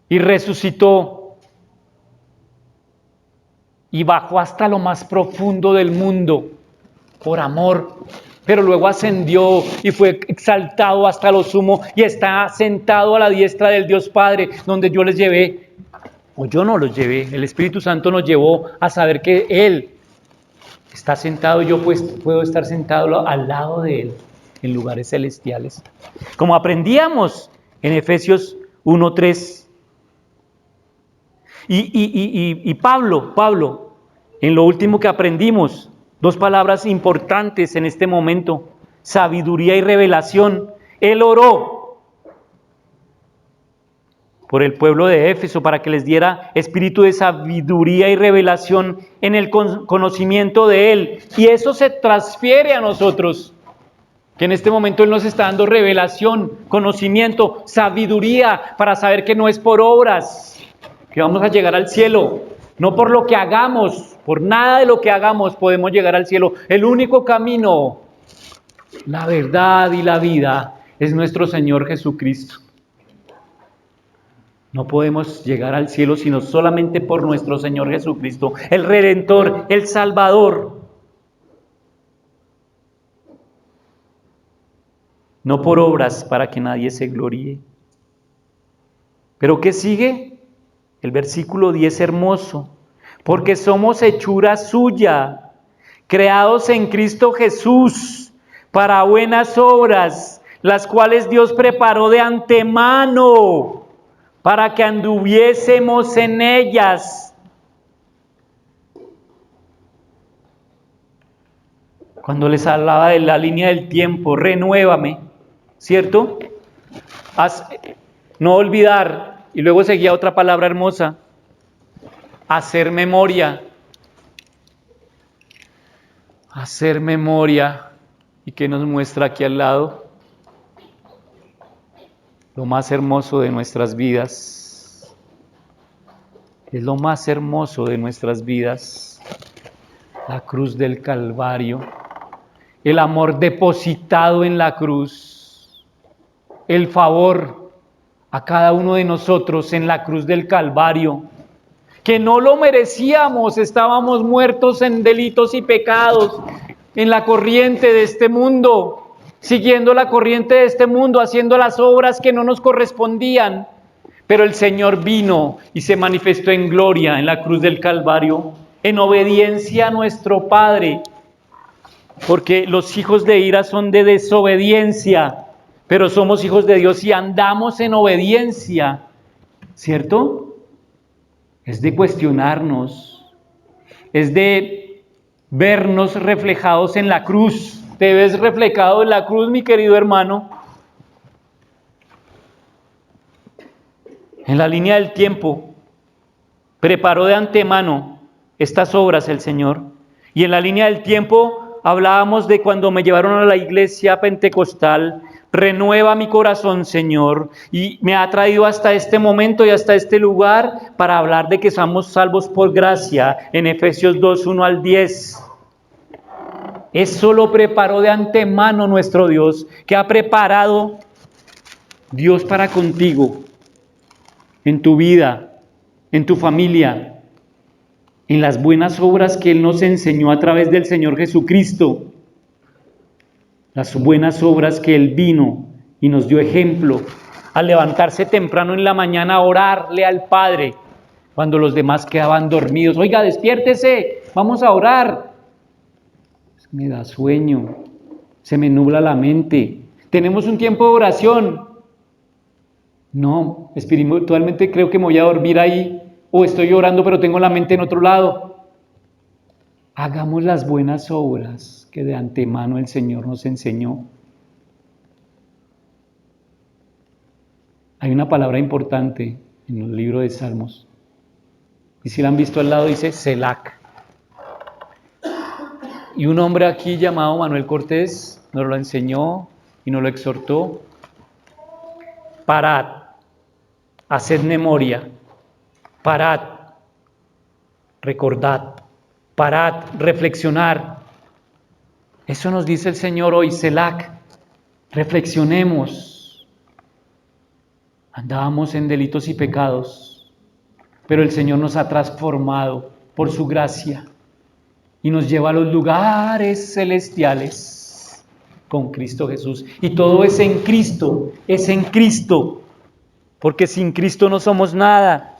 y resucitó y bajó hasta lo más profundo del mundo por amor, pero luego ascendió y fue exaltado hasta lo sumo y está sentado a la diestra del Dios Padre, donde yo les llevé o yo no los llevé, el Espíritu Santo nos llevó a saber que Él está sentado, yo pues puedo estar sentado al lado de Él en lugares celestiales. Como aprendíamos en Efesios 1:3. Y Pablo, en lo último que aprendimos, dos palabras importantes en este momento: sabiduría y revelación. Él oró por el pueblo de Éfeso para que les diera espíritu de sabiduría y revelación en el conocimiento de Él. Y eso se transfiere a nosotros, que en este momento Él nos está dando revelación, conocimiento, sabiduría, para saber que no es por obras que vamos a llegar al cielo, no por lo que hagamos, por nada de lo que hagamos podemos llegar al cielo. El único camino, la verdad y la vida es nuestro Señor Jesucristo. No podemos llegar al cielo sino solamente por nuestro Señor Jesucristo, el Redentor, el Salvador. No por obras para que nadie se gloríe. ¿Pero qué sigue? El versículo 10 hermoso. Porque somos hechura suya, creados en Cristo Jesús, para buenas obras, las cuales Dios preparó de antemano, para que anduviésemos en ellas. Cuando les hablaba de la línea del tiempo, renuévame, ¿cierto? No olvidar, y luego seguía otra palabra hermosa, hacer memoria. Hacer memoria. ¿Y qué nos muestra aquí al lado? Lo más hermoso de nuestras vidas. Es lo más hermoso de nuestras vidas. La cruz del Calvario. El amor depositado en la cruz. El favor a cada uno de nosotros en la cruz del Calvario. Que no lo merecíamos, estábamos muertos en delitos y pecados, en la corriente de este mundo, siguiendo la corriente de este mundo, haciendo las obras que no nos correspondían. Pero el Señor vino y se manifestó en gloria en la cruz del Calvario, en obediencia a nuestro Padre, porque los hijos de ira son de desobediencia, pero somos hijos de Dios y andamos en obediencia, ¿cierto? Es de cuestionarnos, es de vernos reflejados en la cruz. ¿Te ves reflejado en la cruz, mi querido hermano? En la línea del tiempo, preparó de antemano estas obras el Señor. Y en la línea del tiempo hablábamos de cuando me llevaron a la iglesia pentecostal. Renueva mi corazón, Señor, y me ha traído hasta este momento y hasta este lugar para hablar de que somos salvos por gracia en Efesios 2, 1 al 10. Eso lo preparó de antemano nuestro Dios, que ha preparado Dios para contigo, en tu vida, en tu familia, en las buenas obras que Él nos enseñó a través del Señor Jesucristo. Las buenas obras que Él vino y nos dio ejemplo, al levantarse temprano en la mañana a orarle al Padre, cuando los demás quedaban dormidos. Oiga, despiértese, vamos a orar. Me da sueño, se me nubla la mente. Tenemos un tiempo de oración. No, espiritualmente creo que me voy a dormir ahí, o estoy orando pero tengo la mente en otro lado. Hagamos las buenas obras que de antemano el Señor nos enseñó. Hay una palabra importante en el libro de Salmos. Y si la han visto al lado dice Selac. Y un hombre aquí llamado Manuel Cortés nos lo enseñó y nos lo exhortó. Parad, haced memoria, parad, recordad. Parad, reflexionar. Eso nos dice el Señor hoy, Selac. Reflexionemos. Andábamos en delitos y pecados, pero el Señor nos ha transformado por su gracia y nos lleva a los lugares celestiales con Cristo Jesús. Y todo es en Cristo, porque sin Cristo no somos nada.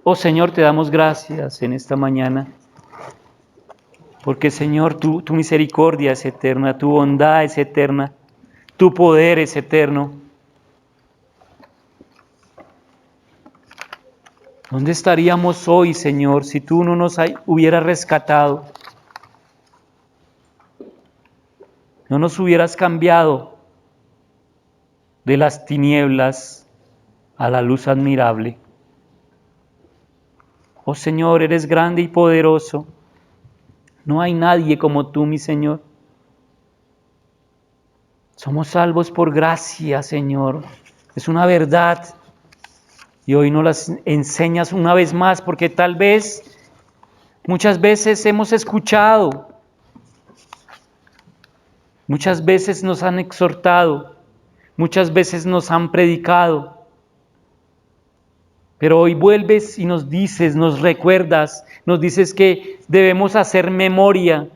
Oh Señor, te damos gracias en esta mañana, porque Señor, tu misericordia es eterna, tu bondad es eterna, tu poder es eterno. ¿Dónde estaríamos hoy, Señor, si tú no nos hubieras rescatado? No nos hubieras cambiado de las tinieblas a la luz admirable. Oh Señor, eres grande y poderoso. No hay nadie como tú, mi Señor. Somos salvos por gracia, Señor. Es una verdad. Y hoy nos las enseñas una vez más, porque tal vez, muchas veces hemos escuchado, muchas veces nos han exhortado, muchas veces nos han predicado. Pero hoy vuelves y nos dices, nos recuerdas, nos dices que debemos hacer memoria,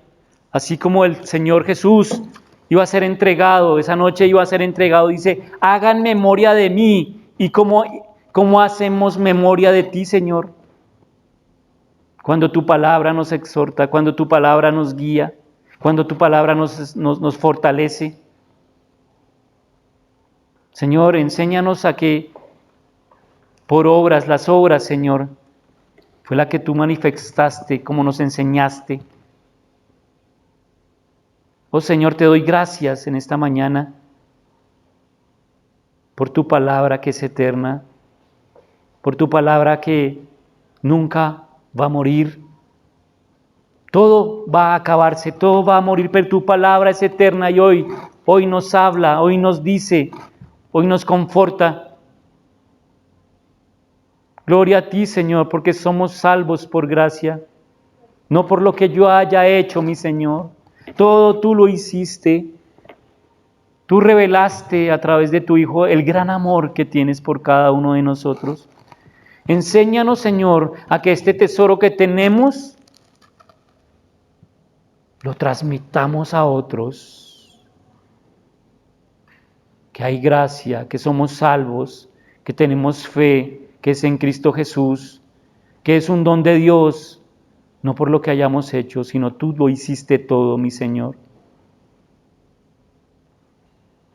así como el Señor Jesús iba a ser entregado, esa noche iba a ser entregado, dice, hagan memoria de mí. ¿Y cómo hacemos memoria de ti, Señor? Cuando tu palabra nos exhorta, cuando tu palabra nos guía, cuando tu palabra nos fortalece. Señor, enséñanos a que por obras, las obras, Señor, fue la que tú manifestaste, como nos enseñaste. Oh Señor, te doy gracias en esta mañana por tu palabra que es eterna, por tu palabra que nunca va a morir. Todo va a acabarse, todo va a morir, pero tu palabra es eterna y hoy nos habla, hoy nos dice, hoy nos conforta. Gloria a ti, Señor, porque somos salvos por gracia, no por lo que yo haya hecho, mi Señor. Todo tú lo hiciste. Tú revelaste a través de tu Hijo el gran amor que tienes por cada uno de nosotros. Enséñanos, Señor, a que este tesoro que tenemos lo transmitamos a otros. Que hay gracia, que somos salvos, que tenemos fe, que es en Cristo Jesús, que es un don de Dios, no por lo que hayamos hecho, sino tú lo hiciste todo, mi Señor.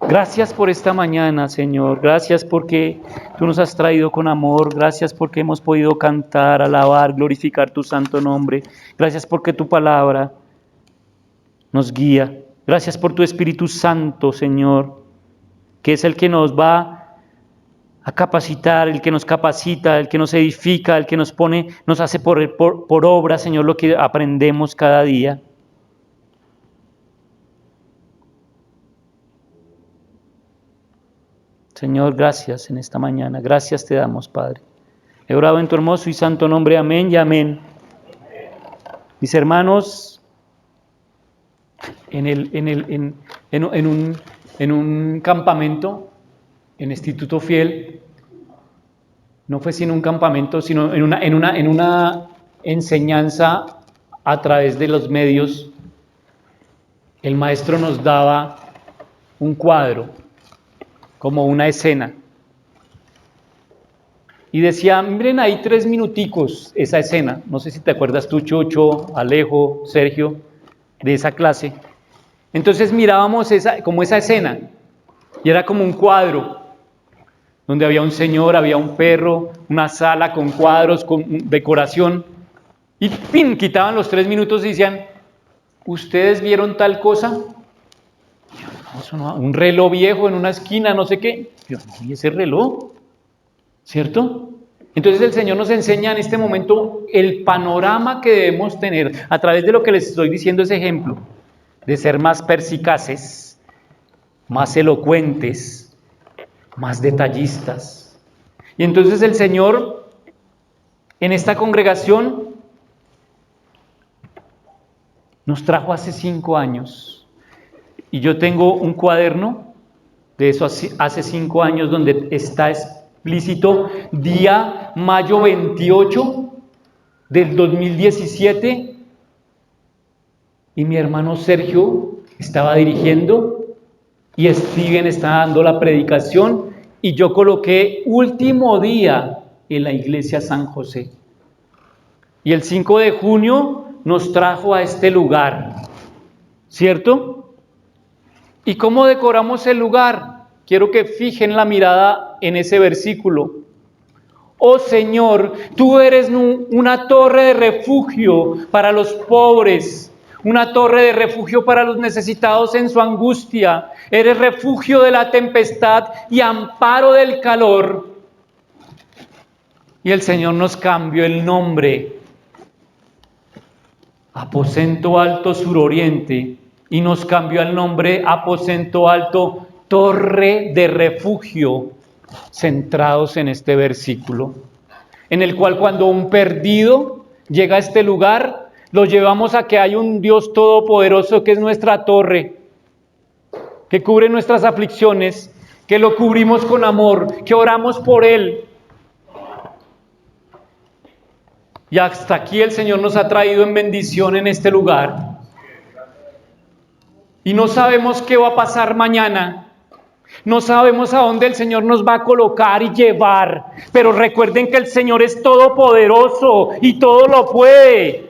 Gracias por esta mañana, Señor. Gracias porque tú nos has traído con amor. Gracias porque hemos podido cantar, alabar, glorificar tu santo nombre. Gracias porque tu palabra nos guía. Gracias por tu Espíritu Santo, Señor, que es el que nos va a capacitar, el que nos capacita, el que nos edifica, el que nos pone, nos hace por obra, Señor, lo que aprendemos cada día. Señor, gracias en esta mañana. Gracias te damos, Padre. He orado en tu hermoso y santo nombre. Amén y amén. Mis hermanos, en un campamento, en Instituto Fiel, no fue sino un campamento, sino en una enseñanza a través de los medios, el maestro nos daba un cuadro, como una escena. Y decía, miren ahí 3 minuticos esa escena. No sé si te acuerdas tú, Chucho, Alejo, Sergio, de esa clase. Entonces mirábamos como esa escena. Y era como un cuadro, donde había un señor, había un perro, una sala con cuadros, con decoración. Y ¡pin! Quitaban los 3 minutos y decían, ¿ustedes vieron tal cosa? Un reloj viejo en una esquina, no sé qué. Yo no vi ese reloj, ¿cierto? Entonces el Señor nos enseña en este momento el panorama que debemos tener a través de lo que les estoy diciendo, ese ejemplo, de ser más perspicaces, más elocuentes, más detallistas. Y entonces el Señor en esta congregación nos trajo hace 5 años. Y yo tengo un cuaderno de eso hace 5 años donde está explícito día mayo 28 del 2017 y mi hermano Sergio estaba dirigiendo y Steven estaba dando la predicación y yo coloqué último día en la iglesia San José. Y el 5 de junio nos trajo a este lugar, ¿cierto? ¿Y cómo decoramos el lugar? Quiero que fijen la mirada en ese versículo. Oh Señor, tú eres una torre de refugio para los pobres, una torre de refugio para los necesitados en su angustia. Eres refugio de la tempestad y amparo del calor. Y el Señor nos cambió el nombre. Aposento alto suroriente, y nos cambió el nombre aposento alto torre de refugio, centrados en este versículo, en el cual cuando un perdido llega a este lugar, lo llevamos a que hay un Dios todopoderoso que es nuestra torre, que cubre nuestras aflicciones, que lo cubrimos con amor, que oramos por Él. Y hasta aquí el Señor nos ha traído en bendición en este lugar. Y no sabemos qué va a pasar mañana. No sabemos a dónde el Señor nos va a colocar y llevar. Pero recuerden que el Señor es todopoderoso y todo lo puede.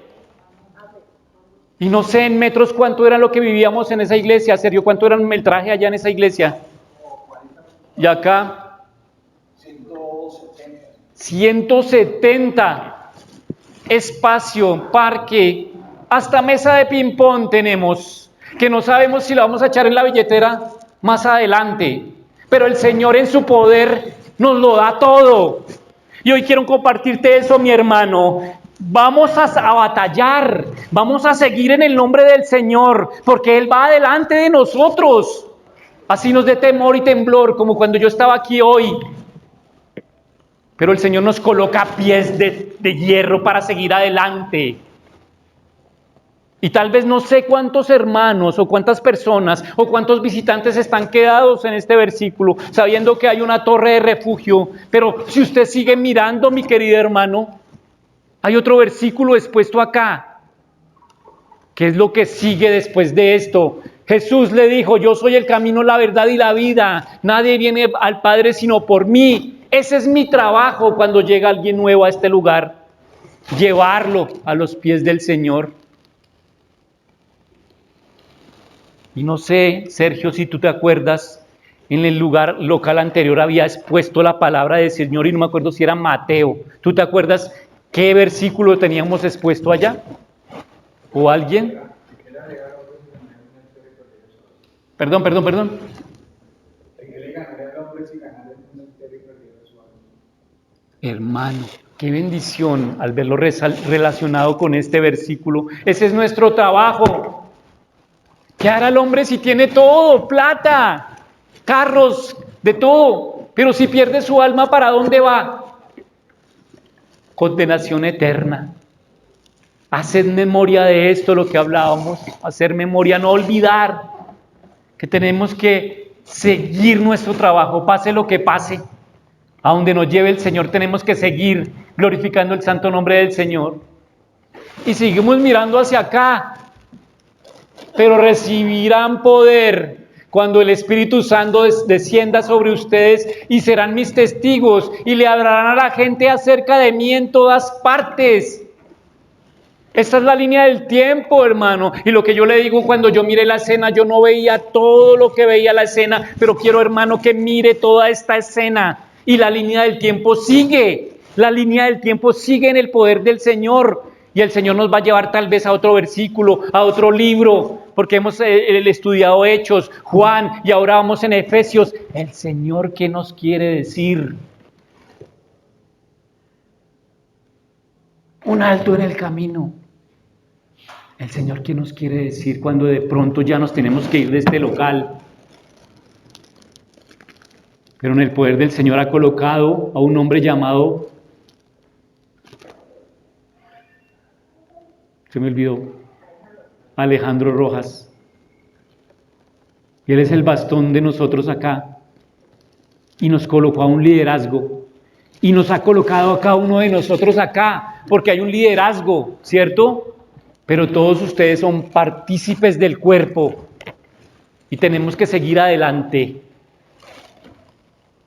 Y no sé en metros cuánto era lo que vivíamos en esa iglesia. Sergio, ¿cuánto era el metraje allá en esa iglesia? Y acá 170. Espacio, parque, hasta mesa de ping-pong tenemos, que no sabemos si la vamos a echar en la billetera más adelante, pero el Señor en su poder nos lo da todo. Y hoy quiero compartirte eso, mi hermano. Vamos a batallar, vamos a seguir en el nombre del Señor, porque Él va adelante de nosotros. Así nos dé temor y temblor, como cuando yo estaba aquí hoy. Pero el Señor nos coloca pies de hierro para seguir adelante. Y tal vez no sé cuántos hermanos o cuántas personas o cuántos visitantes están quedados en este versículo, sabiendo que hay una torre de refugio. Pero si usted sigue mirando, mi querido hermano, hay otro versículo expuesto acá. ¿Qué es lo que sigue después de esto? Jesús le dijo: yo soy el camino, la verdad y la vida. Nadie viene al Padre sino por mí. Ese es mi trabajo cuando llega alguien nuevo a este lugar, llevarlo a los pies del Señor. Y no sé, Sergio, si tú te acuerdas, en el lugar local anterior había expuesto la palabra del Señor y no me acuerdo si era Mateo. ¿Tú te acuerdas qué versículo teníamos expuesto allá? ¿O alguien? Perdón. Hermano, qué bendición al verlo relacionado con este versículo. Ese es nuestro trabajo. ¿Qué hará el hombre si tiene todo? Plata, carros, de todo. Pero si pierde su alma, ¿para dónde va? Condenación eterna. Haced memoria de esto, lo que hablábamos. Hacer memoria, no olvidar que tenemos que seguir nuestro trabajo, pase lo que pase. A donde nos lleve el Señor tenemos que seguir glorificando el santo nombre del Señor. Y seguimos mirando hacia acá. Pero recibirán poder cuando el Espíritu Santo descienda sobre ustedes y serán mis testigos y le hablarán a la gente acerca de mí en todas partes. Esta es la línea del tiempo, hermano. Y lo que yo le digo, cuando yo miré la escena, yo no veía todo lo que veía la escena, pero quiero, hermano, que mire toda esta escena. Y la línea del tiempo sigue. La línea del tiempo sigue en el poder del Señor. Y el Señor nos va a llevar tal vez a otro versículo, a otro libro, porque hemos estudiado Hechos, Juan, y ahora vamos en Efesios. El Señor, ¿qué nos quiere decir? Un alto en el camino. El Señor, ¿qué nos quiere decir cuando de pronto ya nos tenemos que ir de este local? Pero en el poder del Señor ha colocado a un hombre llamado, se me olvidó, Alejandro Rojas. Y él es el bastón de nosotros acá. Y nos colocó a un liderazgo. Y nos ha colocado a cada uno de nosotros acá, porque hay un liderazgo, ¿cierto? Pero todos ustedes son partícipes del cuerpo. Y tenemos que seguir adelante.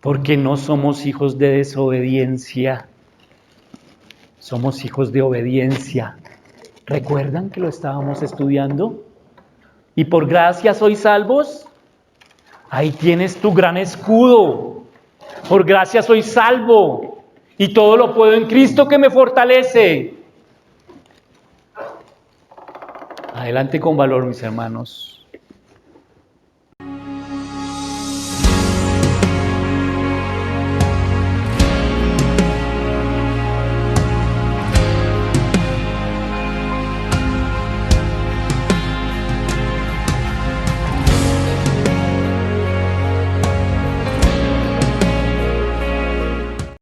Porque no somos hijos de desobediencia. Somos hijos de obediencia. ¿Recuerdan que lo estábamos estudiando? Y por gracia sois salvos. Ahí tienes tu gran escudo. Por gracia soy salvo. Y todo lo puedo en Cristo que me fortalece. Adelante con valor, mis hermanos.